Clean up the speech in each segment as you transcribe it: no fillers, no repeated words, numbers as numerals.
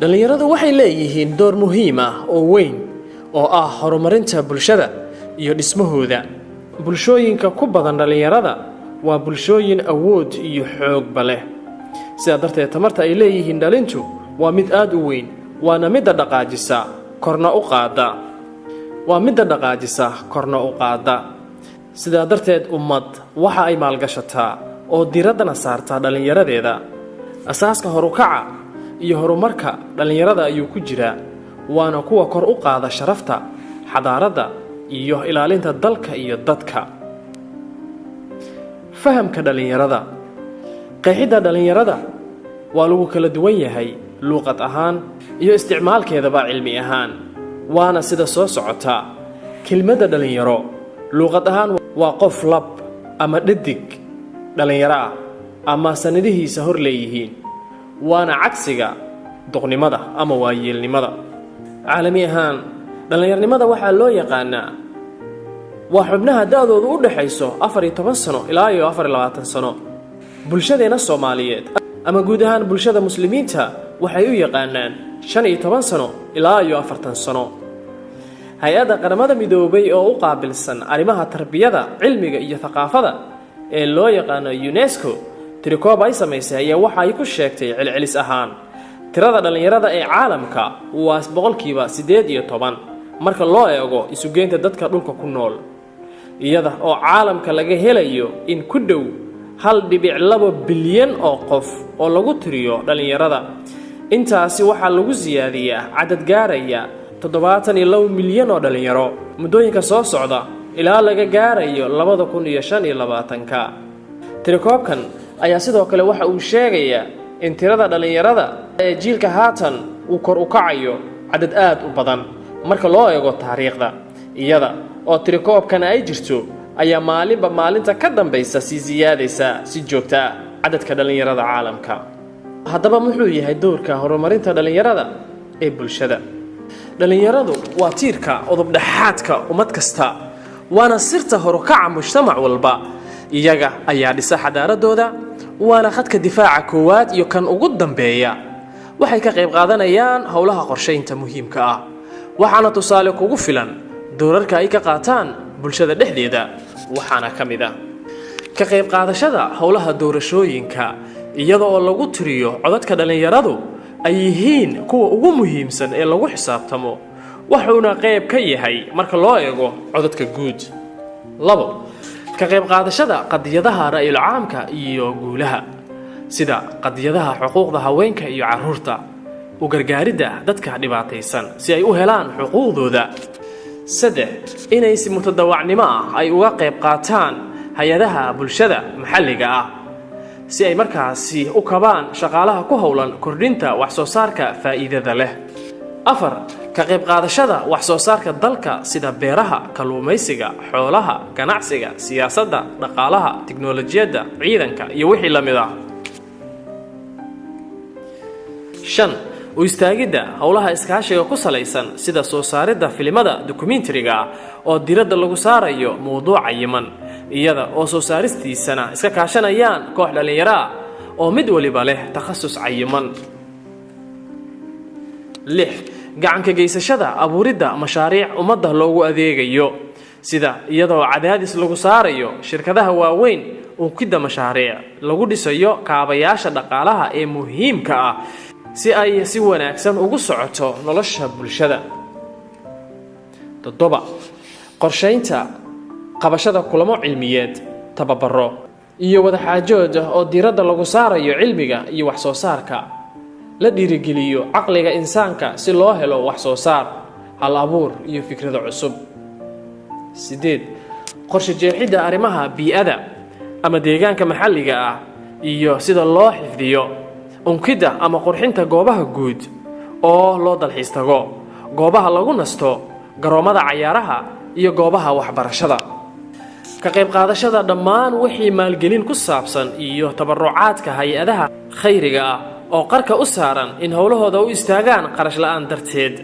dhalinyaradu waxay leeyihiin door muhiim ah oo weyn oo ah horumarinta bulshada iyo dhismahooda. Bulshooyinka ku badan dhalinyarada waa bulshooyin awood iyo xoog leh. Sidaa darteed tamarta ay leeyihiin dhalintu waa mid aad u weyn, waana mid dhaqaajisa korna u qaada. Sidaa darteed ummad waxa ay maalgashataa oo diiradana saartaa dhalinyaradeeda. Asaaska horukaca iyo horumarka dhalinyarada ayuu ku jiraa, waana kuwa kor u qaada sharafta, xadaarada iyo ilaalinta dalka iyo dadka. Fahamka dhalinyarada. Qeexida dhalinyarada waa lagu kala duwan yahay luqad ahaan iyo isticmaalkeedaba cilmi ahaan. Waana sida soo socota. Kelmadda dhalinyaro luqad ahaan waa qof lab ama dhadig dhalinyaro ah ama sanadihiisa hor leeyihiin. Waana cagsiga doqnimada ama waayeelnimada. Caalami ahaan dhalinyarnimada waxaa loo yaqaanaa waa xubnaha da'doodu u dhaxayso 14 sano ilaa 24 sano. Bulshadeena Soomaaliyeed ama guud ahaan bulshada muslimiinta waxay u yaqaanaan 15 sano ilaa 40 sano. Hay'adda Qaramada Midoobay oo u qaabilsan arrimaha tarbiyada, cilmiga iyo thaqaafada ee loo yaqaan UNESCO tirikoob ay samaysay ayaa waxa ay ku sheegtay celcelis ahaan tirada dhalinyarada ee caalamka waa 8% marka loo eego isugeynta dadka dhulka ku nool, iyada oo caalamka laga helayo in ku dhow 1.2 bilyan oo qof oo lagu tiriyo dhalinyarada. Intaasi waxaa lagu siyaadiyaa cadad gaaraya 72 milyan oo dhalinyaro muddooyinka soo socda ilaa laga gaarayo 2025. Tirikoobkan ayaa sidoo kale waxa uu sheegayaa in tirada dhalinyarada ee jiilka haatan uu kor u kacayo cadad aad u badan marka loo eego taariikhda, iyada oo tirikoobkan ay jirto ayaa maalinba maalinta ka dambaysa si ziyaadaysa si joogto ah cadadka dhalinyarada caalamka. Haddaba muxuu yahay doorka horumarinta dhalinyarada ee bulshada? Dhalinyaradu waa tiirka udub dhaxaadka ummad kasta, waana sirta horukaca mujtamac walba. Iyaga ayaa dhisa xadaaradooda, waana khadka difaaca koowaad iyo kan ugu dambeeya. Waxay ka qayb qaadanayaan howlaha qorsheynta muhiimka ah, waxaana tusaale kugu filan doorarka ay ka qaataan bulshada dhexdeeda. Waxaana ka mid ah ka qayb qaadashada howlaha doorashooyinka, iyada oo lagu tiriyo codadka dhalinyaradu ay yihiin kuwa ugu muhiimsan ee lagu xisaabtamo, wuxuuna qayb ka yahay marka loo eego codadka guud. 2. Ka qayb qaadashada qadiyadaha ra'yul caamka iyo guulaha, sida qadiyadaha xuquuqda haweenka iyo carruurta, u gargaaridda dadka dhibaataysan si ay u helaan xuquuqdooda. 3. Inay si mutadawacnimo ah ay uga qayb qaataan hay'adaha bulshada maxalliga ah si ay markaasi u kabaan shaqaalaha ku howlan kordhinta wax soo saarka faa'iidada leh. 4. Ka qayb qaadashada wax soo saarka dalka sida beeraha, kalluumaysiga, xoolaha, ganacsiga, siyaasadda, dhaqaalaha, tiknoolajiyadda, ciidanka iyo wixii la mid ah. 5. U istaagidda howlaha iskaashiga ku salaysan sida soo saaridda filimada dokumentariga ah oo diiradda lagu saarayo mowduuca yiman, iyada oo soo saaristiisana iska kaashanayaan koox dhalinyaro ah oo mid waliba leh takhasus cayiman. 6. Gacan ka geysashada abuuridda mashaariic ummadda loogu adeegayo, sida iyadoo cadaadis lagu saarayo shirkadaha waaweyn unkidda mashaariic lagu dhisayo kaabayaasha dhaqaalaha ee muhiimka ah si ay si wanaagsan ugu socoto nolosha bulshada. 7. Qorsheynta qabashada kulamo cilmiyeed, tababaro iyo wadaxaajood oo diiradda lagu saarayo cilmiga iyo wax soo saarka, la dhiirigeliyo caqliga insaanka si loo helo wax soo saar, hal abuur iyo fikrado cusub. 8. Qorshe jeexidda arrimaha bii'ada ama deegaanka maxalliga ah iyo sida loo xifdiyo, unkidda ama qurxinta goobaha guud oo loo dalxiis tago, goobaha lagu nasto, garoomada cayaaraha iyo goobaha waxbarashada. Ka qayb qaadashada dhammaan wixii maalgelin ku saabsan iyo tabarucaadka hay'adaha khayriga ah oo qarka u saaran in howlahooda u istaagaan qarash la'aan darteed,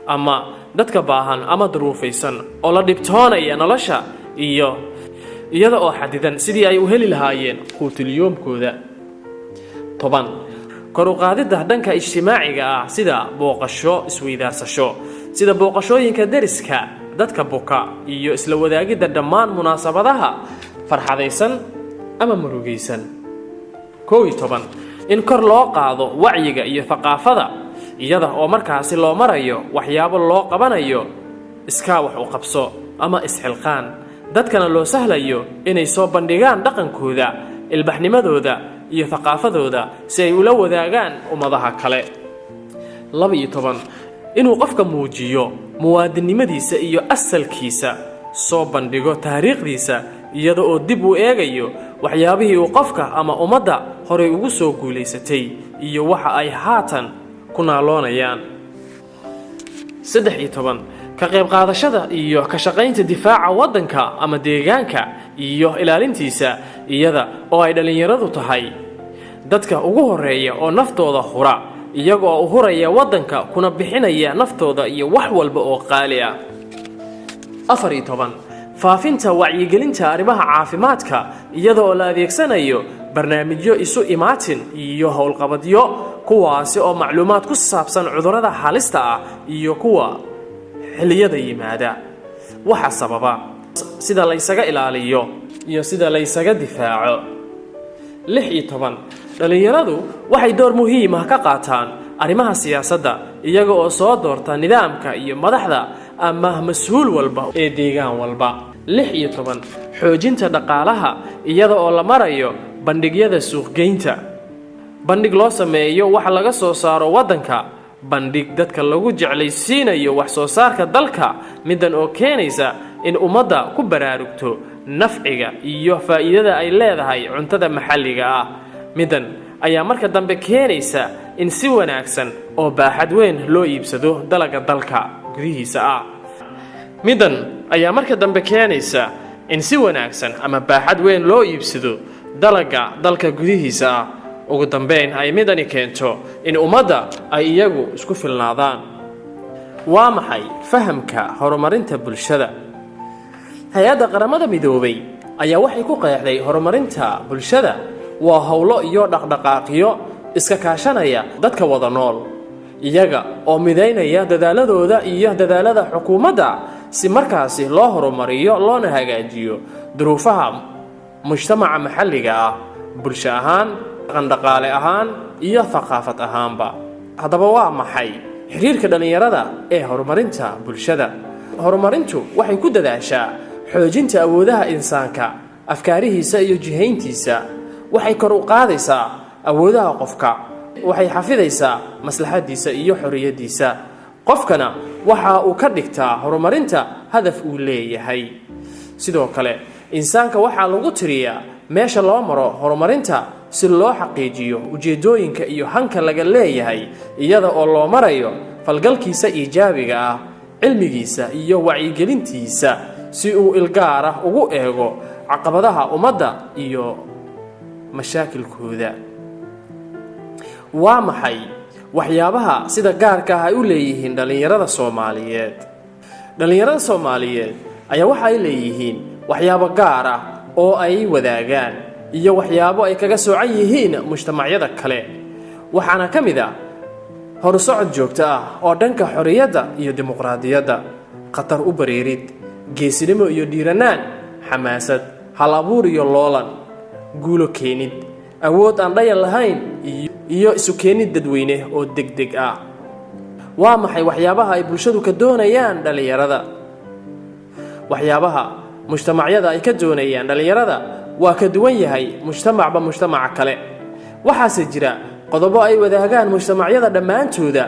ama dadka baahan ama duruufaysan oo la dhibtoonaya nolosha iyo iyada oo xadidan sidii ay u heli lahaayeen quutilyoomkooda. 10. kor u qaadidda dhanka ijtimaaciga ah sida booqasho isweydaarsasho sida booqashooyinka deriska dadka buka iyo isla wadaagidda dhammaan munaasabadaha farxadaysan ama murugaysan. 11 in kor loo qaado wacyiga iyo thaqaafada iyada oo markaasi loo marayo waxyaabo loo qabanayo iskaa wax u qabso ama isxilqaan dadkana loo sahlayo inay soo bandhigaan dhaqankooda ilbaxnimadooda iyo thaqaafadooda si ay ula wadaagaan ummadaha kale. 12 inuu qofka muujiyo muwaadinimadiisa iyo asalkiisa soo bandhigo taariikhdiisa iyada oo dib u eegayo waxyaabihii uu qofka ama ummadda horey ugu soo guulaysatay iyo waxa ay haatan ku naaloonayaan. 13 ka qayb qaadashada iyo ka shaqaynta difaaca waddanka ama deegaanka iyo ilaalintiisa iyada oo ay dhalinyaradu tahay dadka ugu horeeya oo naftooda hura iyaga oo u huraya waddanka kuna bixinaya naftooda iyo wax walba oo qaali ah. 14 faafinta wacyigelinta arrimaha caafimaadka iyada oo la adeegsanayo barnaamijyo isu imaatin iyo howlqabadyo kuwaasi oo macluumaad ku saabsan cudurrada halista ah iyo kuwa xilliyada yimaada waxa sababa sida la isaga ilaaliyo iyo sida la isaga difaaco. 16 dhalinyaradu waxay door muhiim ah ka qaataan arrimaha siyaasadda iyaga oo soo doorta nidaamka iyo madaxda ama mas'uul walba ee deegaan walba. 16 xoojinta dhaqaalaha iyada oo la marayo bandhigyada suuqgeynta bandhig loo sameeyo wax laga soo saaro waddanka bandhig dadka lagu jeclaysiinayo wax soo saarka dalka midan oo keenaysa in ummadda ku baraarugto nafciga iyo faa'iidada ay leedahay cuntada maxalliga ah. midan ayaa marka dambe keenaysa in si wanaagsan oo baaxad weyn loo iibsado dalagga dalka gudihiisa ah. midan ayaa marka dambe keenaysa in si wanaagsan ama baaxad weyn loo iibsado dalagga dalka gudihiisa ah. ugu dambeyn ay midani keento in ummadda ay iyagu isku filnaadaan. waa maxay fahamka horumarinta bulshada? hay-adda qaramada midoobay ayaa waxay ku qeexday horumarinta bulshada waa howlo iyo dhaqdhaqaaqyo iska kaashanaya dadka wada nool iyaga oo midaynaya dadaaladooda iyo dadaalada xukuumadda si markaasi loo horumariyo loona hagaajiyo duruufaha mujtamaca maxalliga ah bulsho ahaan dhaqandhaqaale ahaan iyo thaqaafad ahaanba. haddaba waa maxay xiriirka dhalinyarada ee horumarinta bulshada? horumarintu waxay ku dadaashaa xoojinta awoodaha insaanka afkaarihiisa iyo jihayntiisa waxay kor u qaadaysaa awoodaha qofka waxay xafidaysaa maslaxadiisa iyo xorriyadiisa qofkana waxa uu ka dhigtaa horumarinta hadaf uu leeyahay. sidoo kale insaanka waxaa lagu tiriyaa meesha loo maro horumarinta si loo xaqiijiyo ujeedooyinka iyo hanka laga leeyahay iyada oo loo marayo falgalkiisa iijaabiga ah cilmigiisa iyo wacyigelintiisa si uu ilgaar ah ugu eego caqabadaha ummadda iyo mashaakilkooda. waa maxay waxyaabaha sida gaarka ah ay u leeyihiin dhalinyarada Soomaaliyeed? dhalinyarada Soomaaliyeed ayaa waxa ay leeyihiin waxyaabo gaar ah oo ay wadaagaan iyo waxyaabo ay kaga soocan yihiin mujtamacyada kale waxaana ka mid ah horsocod joogto ah oo dhanka xorriyadda iyo dimuqraadiyadda khatar u bareerid geesinimo iyo dhiiranaan xamaasad hal abuur iyo loolan guulo keenid awood aan dhayan lahayn iyo isu keenid dadweyne oo degdeg ah. waa maxay waxyaabaha ay bulshadu ka doonayaan dhalinyarada? waxyaabaha mujtamacyada ay ka doonayaan dhalinyarada waa ka duwan yahay mujtamacba mujtamaca kale waxaase jira qodobo ay wadaagaan mujtamacyada dhammaantooda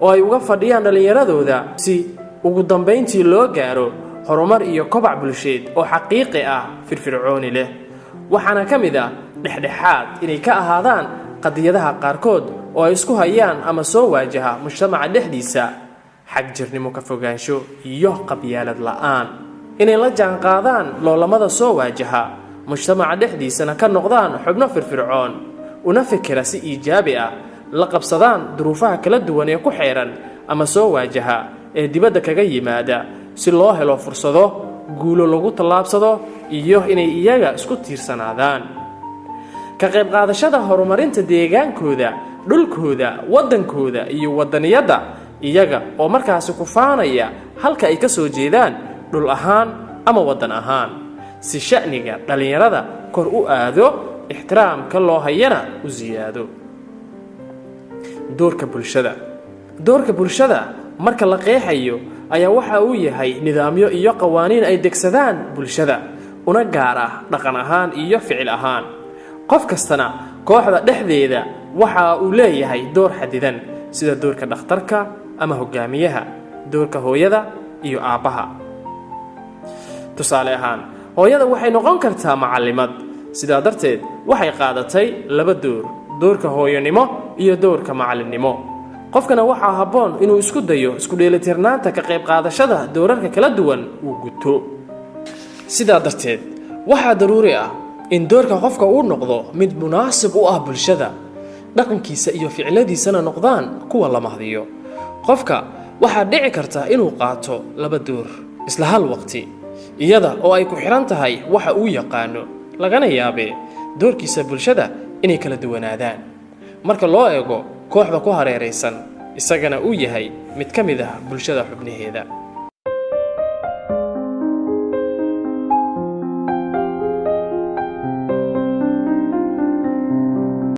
oo ay uga fadhiyaan dhalinyaradooda si ugu dambayntii loo gaaro horumar iyo kobac bulsheed oo xaqiiqi ah firfircooni leh waxaana ka mid ah dhexdhexaad inay ka ahaadaan qadiyadaha qaarkood oo ay isku hayaan ama soo waajaha mujtamaca dhexdiisa xag jirnimo ka fogaansho iyo qabyaalad la'aan inay la jaanqaadaan loolamada soo waajaha mujtamaca dhexdiisana ka noqdaan xubno firfircoon una fikira si iijaabi ah la qabsadaan duruufaha kala duwan ee ku xeeran ama soo waajaha ee dibadda kaga yimaada si loo helo fursado guulo lagu tallaabsado iyo inay iyaga isku tiirsanaadaan. ka qayb qaadashada horumarinta deegaankooda dhulkooda, waddankooda iyo waddaniyadda, iyaga oo markaasi ku faanaya halka ay ka soo jeedaan dhul ahaan ama waddan ahaan, si sha'niga dhalinyarada kor u aado, ixtiraamka loo hayana u siyaado. doorka bulshada marka la qeexayo ayaa waxa uu yahay nidaamyo iyo qawaaniin ay degsadaan bulshada, una gaar ah dhaqan ahaan iyo ficil ahaan. qof kastana kooxda dhexdeeda waxa uu leeyahay door xadidan, sida doorka dhakhtarka ama hogaamiyaha, doorka hooyada iyo aabbaha. tusaale ahaan, hooyada waxay noqon kartaa macallimad, sidaa darteed waxay qaadatay laba doorka hooyonimo iyo doorka macallinnimo. qofkana waxaa habboon inuu isku dayo isku dheelitirnaanta ka qayb qaadashada doorarka kala duwan uu guto. sidaa darteed waxaa daruuri ah in doorka qofka uu noqdo mid munaasib u ah bulshada, dhaqankiisa iyo ficiladiisana noqdaan kuwa la mahdiyo. qofka waxaa dhici karta inuu qaato laba door isla hal waqti, iyada oo ay ku xiran tahay waxa uu yaqaano, lagana yaabee doorkiisa bulshada inay kala duwanaadaan. marka loo eego kooxda ku hareeraysan, isagana uu yahay mid ka mid ah bulshada xubnaheeda.